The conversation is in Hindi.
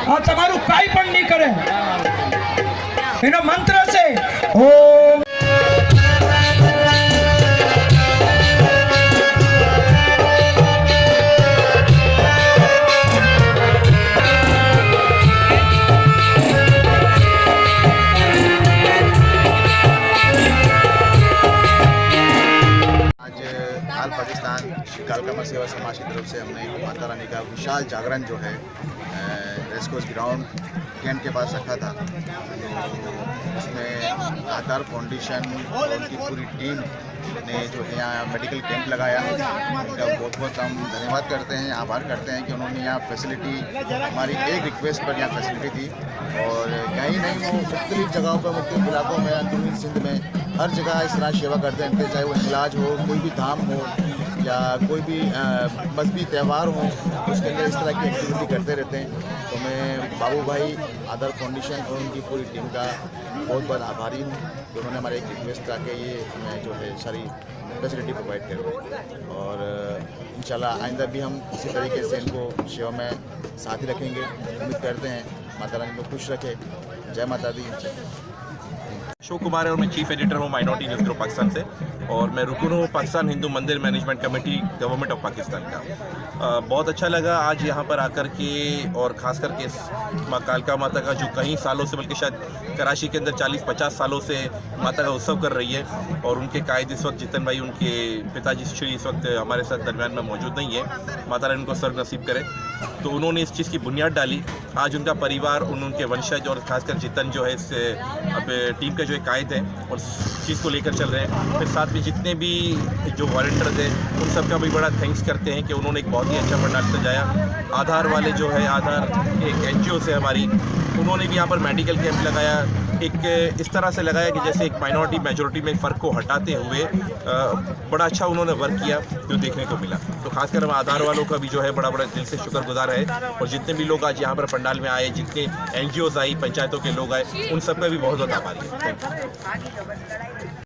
આ તમારું કાંઈ પણ નહીં કરે. એનો મંત્ર છે ઓમ. पाकिस्तान कालकामा सेवा समाज की तरफ से हमने माता रानी का विशाल जागरण जो है रेसकोर्स ग्राउंड कैंप के पास रखा था। तो उसमें आधार फाउंडेशन और उनकी पूरी टीम ने जो है यहाँ मेडिकल कैंप लगाया। उनका बहुत बहुत हम धन्यवाद करते हैं, आभार करते हैं कि उन्होंने यहाँ फैसिलिटी, हमारी एक रिक्वेस्ट पर यहाँ फैसिलिटी दी। और कहीं नहीं, वो मुख्तलिफ जगहों पर, मुख्तलिफ इलाकों में, अंदरूनी सिंध में हर जगह इस तरह सेवा करते हैं इनके, चाहे वो इलाज हो, कोई भी धाम हो या कोई भी मजहबी त्यौहार हो, उसके अंदर इस तरह की एक्टिविटी करते रहते हैं। तो मैं बाबू भाई, आधार फाउंडेशन और उनकी पूरी टीम का बहुत बहुत आभारी हूँ कि उन्होंने हमारे एक रिक्वेस्ट करके ये हमें जो है सारी फैसिलिटी प्रोवाइड करें। और इंशाल्लाह आइंदा भी हम इसी तरीके से इनको सेवा में साथ ही रखेंगे। उम्मीद करते हैं माता रानी को खुश रखे। जय माता दी। अशोक कुमार है और मैं चीफ एडिटर हूँ माइनॉरिटी न्यूज़ ग्रुप पाकिस्तान से, और मैं रुकन हूँ पाकिस्तान हिंदू मंदिर management committee government of Pakistan का। बहुत अच्छा लगा आज यहाँ पर आकर के, और ख़ास करके माँ कालका माता का जो कई सालों से, बल्कि शायद कराची के अंदर 40-50 सालों से माता का उत्सव कर रही है, और उनके कायद इस वक्त जितन भाई, उनके पिताजी श्री इस वक्त हमारे साथ दरमियान में मौजूद नहीं है, माता रानी उनको स्वर्ग नसीब करे। तो उन्होंने इस चीज़ की बुनियाद डाली। आज उनका परिवार, उनके वंशज और खासकर जितन जो है इस अब टीम का जो कायद है और चीज़ को लेकर चल रहे हैं। फिर साथ में जितने भी जो वॉलंटियर्स हैं उन सब का भी बड़ा थैंक्स करते हैं कि उन्होंने एक बहुत ही अच्छा पंडाल सजाया। आधार वाले जो है, आधार एक NGO से हमारी, उन्होंने भी यहाँ पर मेडिकल कैंप लगाया, एक इस तरह से लगाया कि जैसे एक माइनॉरिटी मेजॉरिटी में फ़र्क को हटाते हुए बड़ा अच्छा उन्होंने वर्क किया जो देखने को मिला। तो खासकर हम आधार वालों का भी जो है बड़ा दिल से शुक्रगुजार है, और जितने भी लोग आज यहाँ पर पंडाल में आए, जितने NGOs आई, पंचायतों के लोग आए, उन सब का भी बहुत बहुत आभारी है। Thank you.